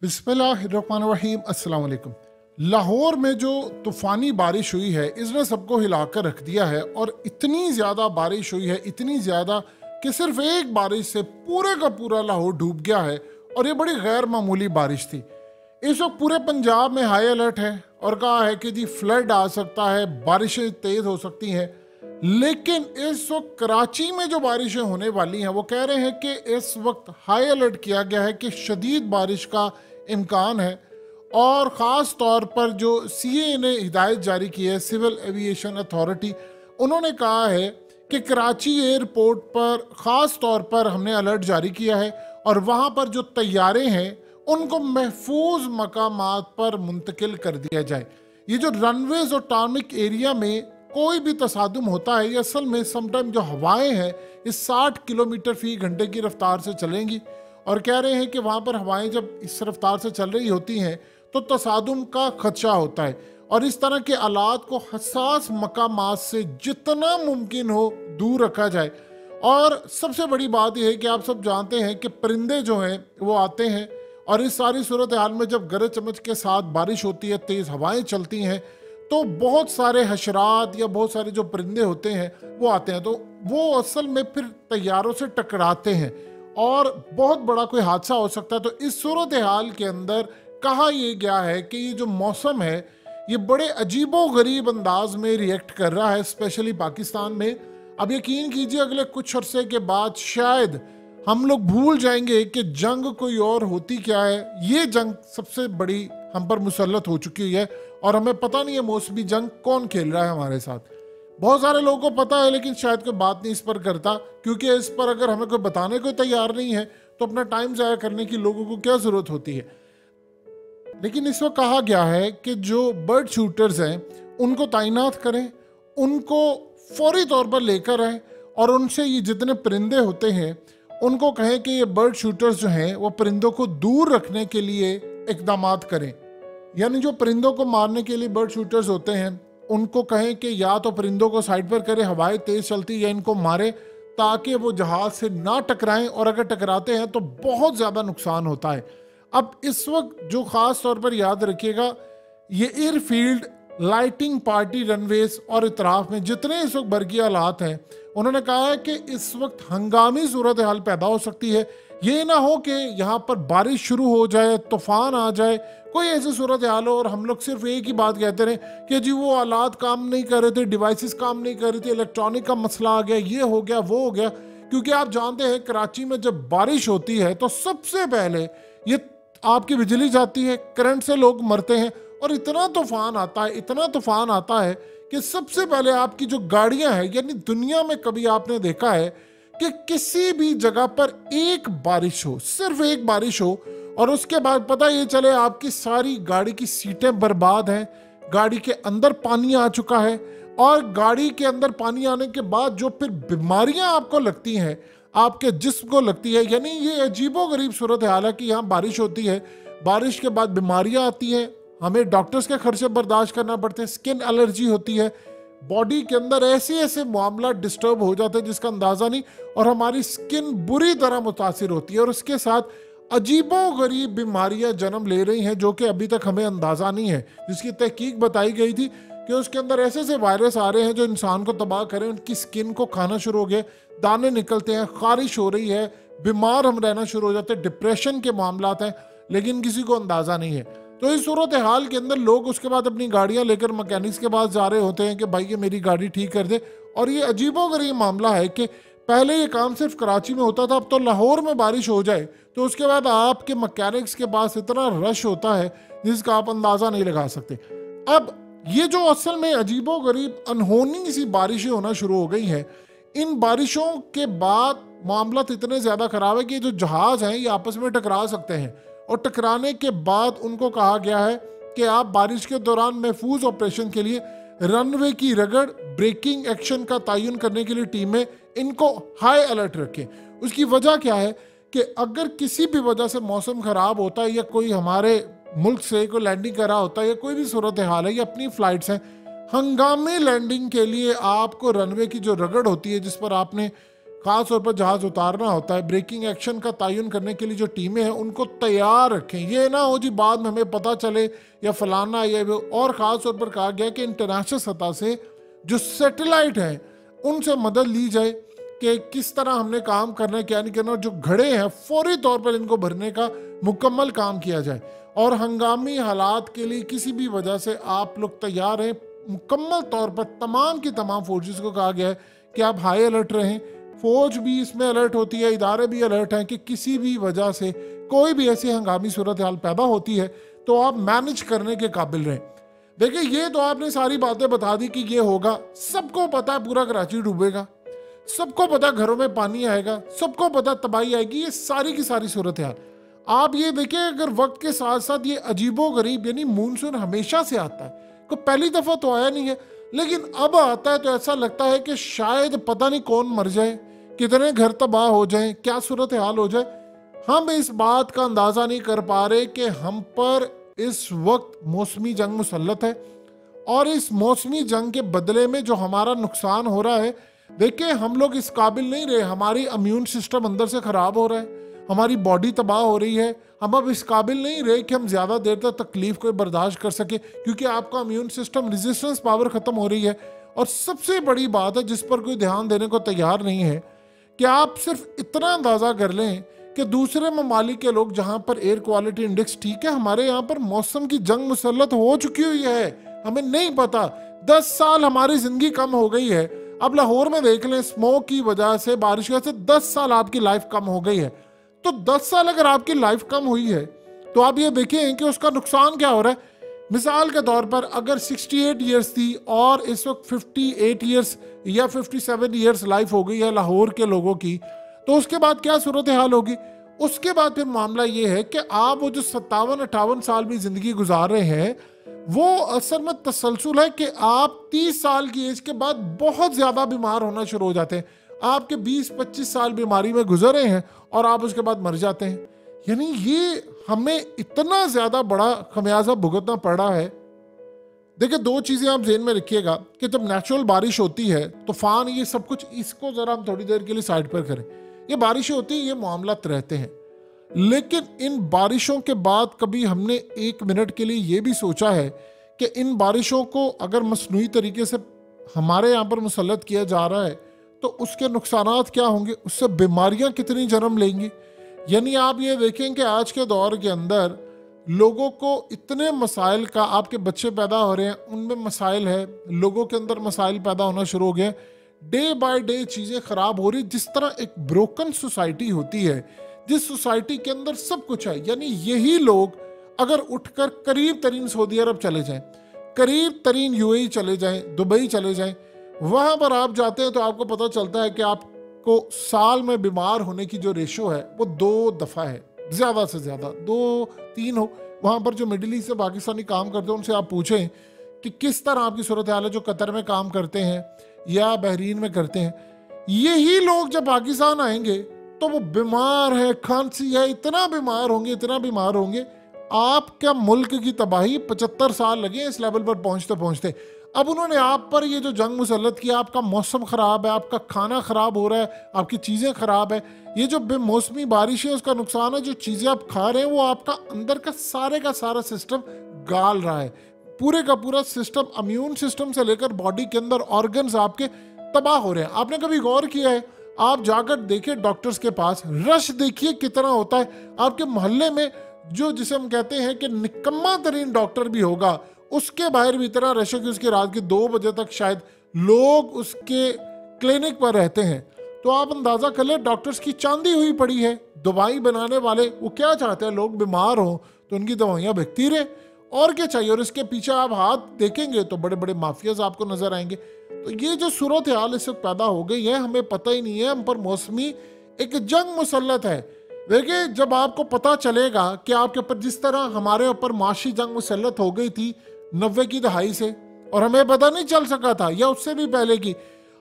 बिस्मिल्लाहिर्रहमानिर्रहीम अस्सलाम वालेकुम। लाहौर में जो तूफ़ानी बारिश हुई है इसने सबको हिलाकर रख दिया है और इतनी ज़्यादा बारिश हुई है, इतनी ज़्यादा कि सिर्फ एक बारिश से पूरे का पूरा लाहौर डूब गया है और ये बड़ी गैर मामूली बारिश थी। इस वक्त पूरे पंजाब में हाई अलर्ट है और कहा है कि जी फ्लड आ सकता है, बारिशें तेज़ हो सकती हैं। लेकिन इस वक्त कराची में जो बारिशें होने वाली हैं वो कह रहे हैं कि इस वक्त हाई अलर्ट किया गया है कि शदीद बारिश का इम्कान है। और ख़ास तौर पर जो सीए ने हिदायत जारी की है, सिविल एविएशन अथॉरिटी, उन्होंने कहा है कि कराची एयरपोर्ट पर ख़ास तौर पर हमने अलर्ट जारी किया है और वहाँ पर जो तैयारे हैं उनको महफूज मकामात पर मुंतकिल कर दिया जाए। ये जो रनवेज और टार्मिक एरिया में कोई भी तसादुम होता है, ये असल में समटाइम जो हवाएं हैं ये 60 किलोमीटर फी घंटे की रफ्तार से चलेंगी और कह रहे हैं कि वहाँ पर हवाएं जब इस रफ्तार से चल रही होती हैं तो तसादुम का खदशा होता है और इस तरह के आलात को हसास मकामात से जितना मुमकिन हो दूर रखा जाए। और सबसे बड़ी बात यह है कि आप सब जानते हैं कि परिंदे जो हैं वो आते हैं और इस सारी सूरत हाल में जब गरज चमक के साथ बारिश होती है, तेज़ हवाएं चलती हैं, तो बहुत सारे हशरात या बहुत सारे जो परिंदे होते हैं वो आते हैं, तो वो असल में फिर तैयारों से टकराते हैं और बहुत बड़ा कोई हादसा हो सकता है। तो इस सूरत हाल के अंदर कहा यह गया है कि ये जो मौसम है ये बड़े अजीबो गरीब अंदाज में रिएक्ट कर रहा है, स्पेशली पाकिस्तान में। अब यकीन कीजिए अगले कुछ अरसे के बाद शायद हम लोग भूल जाएंगे कि जंग कोई और होती क्या है। ये जंग सबसे बड़ी हम पर मुसल्लत हो चुकी हुई है और हमें पता नहीं है मौसमी जंग कौन खेल रहा है हमारे साथ। बहुत सारे लोगों को पता है लेकिन शायद कोई बात नहीं इस पर करता, क्योंकि इस पर अगर हमें कोई बताने को तैयार नहीं है तो अपना टाइम ज़ाया करने की लोगों को क्या ज़रूरत होती है। लेकिन इस वक्त कहा गया है कि जो बर्ड शूटर्स हैं उनको तैनात करें, उनको फौरी तौर पर लेकर आएँ और उनसे ये जितने परिंदे होते हैं उनको कहें कि ये बर्ड शूटर्स जो हैं वो परिंदों को दूर रखने के लिए इक़दामात करें। यानी जो परिंदों को मारने के लिए बर्ड शूटर्स होते हैं उनको कहें कि या तो परिंदों को साइड पर करें, हवाएं तेज़ चलती या इनको मारें ताकि वो जहाज़ से ना टकराएं, और अगर टकराते हैं तो बहुत ज़्यादा नुकसान होता है। अब इस वक्त जो ख़ास तौर पर याद रखिएगा, ये एयरफील्ड, लाइटिंग, पार्टी रनवेज और इतराफ़ में जितने इस वक्त बरकी हालात हैं, उन्होंने कहा है कि इस वक्त हंगामी सूरत हाल पैदा हो सकती है। ये ना हो कि यहाँ पर बारिश शुरू हो जाए, तूफ़ान आ जाए, कोई ऐसी सूरत हाल हो और हम लोग सिर्फ एक ही बात कहते रहें कि जी वो आलात काम नहीं कर रहे थे, डिवाइसेस काम नहीं कर रही थी, इलेक्ट्रॉनिक का मसला आ गया, ये हो गया, वो हो गया। क्योंकि आप जानते हैं कराची में जब बारिश होती है तो सबसे पहले ये आपकी बिजली जाती है, करंट से लोग मरते हैं और इतना तूफ़ान आता है, इतना तूफ़ान आता है कि सबसे पहले आपकी जो गाड़ियाँ हैं, यानी दुनिया में कभी आपने देखा है कि किसी भी जगह पर एक बारिश हो, सिर्फ एक बारिश हो और उसके बाद पता ये चले आपकी सारी गाड़ी की सीटें बर्बाद हैं, गाड़ी के अंदर पानी आ चुका है और गाड़ी के अंदर पानी आने के बाद जो फिर बीमारियां आपको लगती हैं, आपके जिस्म को लगती है। यानी ये अजीबो गरीब सूरत हाल है कि यहाँ बारिश होती है, बारिश के बाद बीमारियां आती हैं, हमें डॉक्टर्स के खर्चे बर्दाश्त करना पड़ते हैं, स्किन एलर्जी होती है, बॉडी के अंदर ऐसे ऐसे मामला डिस्टर्ब हो जाते हैं जिसका अंदाज़ा नहीं, और हमारी स्किन बुरी तरह मुतासिर होती है और उसके साथ अजीबो गरीब बीमारियां जन्म ले रही हैं जो कि अभी तक हमें अंदाज़ा नहीं है, जिसकी तहकीक बताई गई थी कि उसके अंदर ऐसे ऐसे वायरस आ रहे हैं जो इंसान को तबाह करें, उनकी स्किन को खाना शुरू हो गया, दाने निकलते हैं, खारिश हो रही है, बीमार हम रहना शुरू हो जाते हैं, डिप्रेशन के मामला हैं, लेकिन किसी को अंदाज़ा नहीं है। तो इस सूरत हाल के अंदर लोग उसके बाद अपनी गाड़ियां लेकर मैकेनिक्स के पास जा रहे होते हैं कि भाई ये मेरी गाड़ी ठीक कर दे। और ये अजीबो गरीब मामला है कि पहले ये काम सिर्फ कराची में होता था, अब तो लाहौर में बारिश हो जाए तो उसके बाद आपके मैकेनिक्स के पास इतना रश होता है जिसका आप अंदाज़ा नहीं लगा सकते। अब ये जो असल में अजीबो गरीब अनहोनी सी बारिशें होना शुरू हो गई हैं, इन बारिशों के बाद मामला इतने ज़्यादा ख़राब है कि जो जहाज़ हैं ये आपस में टकरा सकते हैं और टकराने के बाद उनको कहा गया है कि आप बारिश के दौरान महफूज ऑपरेशन के लिए रनवे की रगड़, ब्रेकिंग एक्शन का तयन करने के लिए टीमें इनको हाई अलर्ट रखें। उसकी वजह क्या है कि अगर किसी भी वजह से मौसम ख़राब होता है या कोई हमारे मुल्क से कोई लैंडिंग कर रहा होता है या कोई भी सूरत हाल है या अपनी फ़्लाइट्स हैं, हंगामी लैंडिंग के लिए आपको रनवे की जो रगड़ होती है जिस पर आपने खास तौर पर जहाज उतारना होता है, ब्रेकिंग एक्शन का तयन करने के लिए जो टीमें हैं उनको तैयार रखें। ये ना हो जी बाद में हमें पता चले या फलाना या और ख़ास तौर पर कहा गया कि इंटरनेशनल सतह से जो सैटेलाइट हैं उनसे मदद ली जाए कि किस तरह हमने काम करना है क्या नहीं करना, और जो घड़े हैं फौरी तौर पर इनको भरने का मुकम्मल काम किया जाए। और हंगामी हालात के लिए किसी भी वजह से आप लोग तैयार हैं। मुकम्मल तौर पर तमाम की तमाम फोर्सेस को कहा गया है कि आप हाई अलर्ट रहें। फौज भी इसमें अलर्ट होती है, इदारे भी अलर्ट हैं कि किसी भी वजह से कोई भी ऐसी हंगामी सूरत हाल पैदा होती है तो आप मैनेज करने के काबिल रहें। देखिए ये तो आपने सारी बातें बता दी कि ये होगा, सबको पता है पूरा कराची डूबेगा, सबको पता घरों में पानी आएगा, सबको पता तबाही आएगी, ये सारी की सारी सूरत हाल। आप ये देखिए अगर वक्त के साथ साथ ये अजीबो गरीब यानी मानसून हमेशा से आता है, को पहली दफा तो आया नहीं है, लेकिन अब आता है तो ऐसा लगता है कि शायद पता नहीं कौन मर जाए, कितने घर तबाह हो जाएं, क्या सूरत हाल हो जाए। हम इस बात का अंदाजा नहीं कर पा रहे कि हम पर इस वक्त मौसमी जंग मुसल्लत है, और इस मौसमी जंग के बदले में जो हमारा नुकसान हो रहा है, देखिए हम लोग इस काबिल नहीं रहे, हमारी इम्यून सिस्टम अंदर से खराब हो रहा है, हमारी बॉडी तबाह हो रही है, हम अब इस काबिल नहीं रहे कि हम ज़्यादा देर तक तकलीफ को बर्दाश्त कर सके, क्योंकि आपका इम्यून सिस्टम रेजिस्टेंस पावर ख़त्म हो रही है। और सबसे बड़ी बात है जिस पर कोई ध्यान देने को तैयार नहीं है कि आप सिर्फ इतना अंदाज़ा कर लें कि दूसरे ममालिक के लोग जहाँ पर एयर क्वालिटी इंडेक्स ठीक है, हमारे यहाँ पर मौसम की जंग मुसल्लत हो चुकी हुई है, हमें नहीं पता। 10 साल हमारी ज़िंदगी कम हो गई है। अब लाहौर में देख लें, स्मोक की वजह से, बारिश की वजह से 10 साल आपकी लाइफ कम हो गई है। तो 10 साल अगर आपकी लाइफ कम हुई है तो आप ये देखें कि उसका नुकसान क्या हो रहा है। मिसाल के तौर पर अगर 68 ईयर्स थी और इस वक्त 58 ईयर्स या 57 ईयर्स लाइफ हो गई है लाहौर के लोगों की, तो उसके बाद क्या सूरत हाल होगी। उसके बाद फिर मामला ये है कि आप वो जो 57-58 साल भी ज़िंदगी गुजार रहे हैं, वो असल में तसलसल है कि आप 30 साल की एज के बाद बहुत ज़्यादा बीमार होना शुरू हो जाते हैं। आपके 20-25 साल बीमारी में गुजरे हैं और आप उसके बाद मर जाते हैं। यानी ये हमें इतना ज़्यादा बड़ा खमियाजा भुगतना पड़ा है। देखिए 2 चीज़ें आप जेहन में रखिएगा कि जब नेचुरल बारिश होती है, तूफान, ये सब कुछ, इसको ज़रा हम थोड़ी देर के लिए साइड पर करें। ये बारिशें होती हैं, ये मामलात रहते हैं, लेकिन इन बारिशों के बाद कभी हमने 1 मिनट के लिए ये भी सोचा है कि इन बारिशों को अगर मसनूई तरीके से हमारे यहाँ पर मुसल्लत किया जा रहा है तो उसके नुकसानात क्या होंगे, उससे बीमारियाँ कितनी जन्म लेंगी। यानी आप ये देखें कि आज के दौर के अंदर लोगों को इतने मसाइल का, आपके बच्चे पैदा हो रहे हैं उनमें मसाइल है, लोगों के अंदर मसाइल पैदा होना शुरू हो गए, डे बाय डे चीज़ें ख़राब हो रही। जिस तरह एक ब्रोकन सोसाइटी होती है, जिस सोसाइटी के अंदर सब कुछ है, यानी यही लोग अगर उठकर करीब तरीन सऊदी अरब चले जाएं, करीब तरीन यूएई चले जाएं, दुबई चले जाएं, वहाँ पर आप जाते हैं तो आपको पता चलता है कि आपको साल में बीमार होने की जो रेशो है वो 2 दफ़ा है, ज़्यादा से ज़्यादा 2-3 हो। वहाँ पर जो मिडिल ईस्ट से पाकिस्तानी काम करते हैं उनसे आप पूछें कि किस तरह आपकी सूरत हाल है, जो कतर में काम करते हैं या बहरीन में करते हैं, यही लोग जब पाकिस्तान आएंगे तो वो बीमार है, खांसी है, इतना बीमार होंगे, इतना बीमार होंगे। आपका मुल्क की तबाही 75 साल लगे इस लेवल पर पहुंचते पहुंचते। अब उन्होंने आप पर ये जो जंग मुसल्लत किया, आपका मौसम ख़राब है, आपका खाना ख़राब हो रहा है, आपकी चीज़ें ख़राब है, ये जो बेमौसमी बारिश है उसका नुकसान है, जो चीज़ें आप खा रहे हैं वो आपका अंदर का सारा सिस्टम गाल रहा है, पूरे का पूरा सिस्टम, इम्यून सिस्टम से लेकर बॉडी के अंदर ऑर्गन्स आपके तबाह हो रहे हैं। आपने कभी गौर किया है, आप जाकर देखिए डॉक्टर्स के पास, रश देखिए कितना होता है। आपके मोहल्ले में जो जिसे हम कहते हैं कि निकम्मा तरीन डॉक्टर भी होगा, उसके बाहर भी इतना रश है कि उसकी रात के 2 बजे तक शायद लोग उसके क्लिनिक पर रहते हैं। तो आप अंदाज़ा कर लें डॉक्टर्स की चांदी हुई पड़ी है। दवाई बनाने वाले वो क्या चाहते हैं, लोग बीमार हों तो उनकी दवाइयाँ बिकती रहे, और क्या चाहिए। और इसके पीछे आप हाथ देखेंगे तो बड़े बड़े माफियाज आपको नजर आएंगे। तो ये जो सूरत हाल इस वक्त पैदा हो गई है, हमें पता ही नहीं है, हम पर मौसमी एक जंग मुसल्लत है। देखिए जब आपको पता चलेगा कि आपके ऊपर जिस तरह हमारे ऊपर माशी जंग मुसल्लत हो गई थी 90 की दहाई से, और हमें पता नहीं चल सका था, या उससे भी पहले की,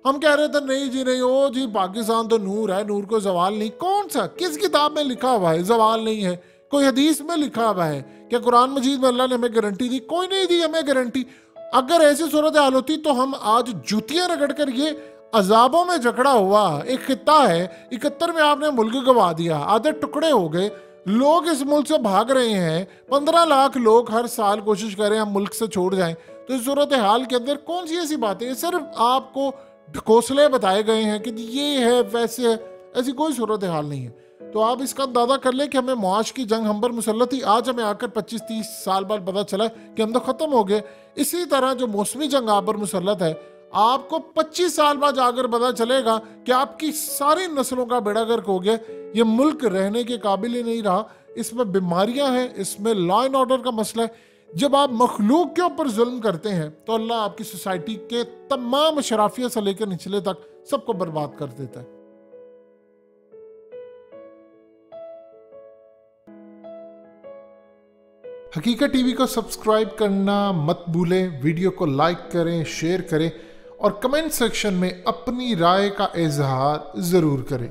हम कह रहे थे नहीं जी नहीं, ओ जी पाकिस्तान तो नूर है, नूर को जवाल नहीं। कौन सा, किस किताब में लिखा हुआ है जवाल नहीं है? कोई हदीस में लिखा हुआ है? क्या कुरान मजीद में अल्लाह ने हमें गारंटी दी? कोई नहीं दी हमें गारंटी। अगर ऐसी सूरत हाल होती तो हम आज जूतियां रगड़ कर ये अजाबों में जकड़ा हुआ एक खित्ता है। 71 में आपने मुल्क गवा दिया, आधे टुकड़े हो गए, लोग इस मुल्क से भाग रहे हैं, 15 लाख लोग हर साल कोशिश कर रहे हैं हम मुल्क से छोड़ जाएं। तो इस सूरत हाल के अंदर कौन सी ऐसी बातें, सिर्फ आपको ढकोसले बताए गए हैं कि ये है वैसे है, ऐसी कोई सूरत हाल नहीं है। तो आप इसका अंदाजा कर लें कि हमें मुआश की जंग हम पर मुसल्लत थी, आज हमें आकर 25-30 साल बाद पता चला कि हम तो ख़त्म हो गए। इसी तरह जो मौसमी जंग आप पर मुसल्लत है, आपको 25 साल बाद जाकर पता चलेगा कि आपकी सारी नस्लों का बेड़ा गर्क हो गया, ये मुल्क रहने के काबिल ही नहीं रहा, इसमें बीमारियां हैं, इसमें लॉ एंड ऑर्डर का मसला है। जब आप मखलूक के ऊपर जुल्म करते हैं तो अल्लाह आपकी सोसाइटी के तमाम शराफिया से लेकर निचले तक सबको बर्बाद कर देता है। हकीकत टीवी को सब्सक्राइब करना मत भूलें, वीडियो को लाइक करें, शेयर करें और कमेंट सेक्शन में अपनी राय का इजहार ज़रूर करें।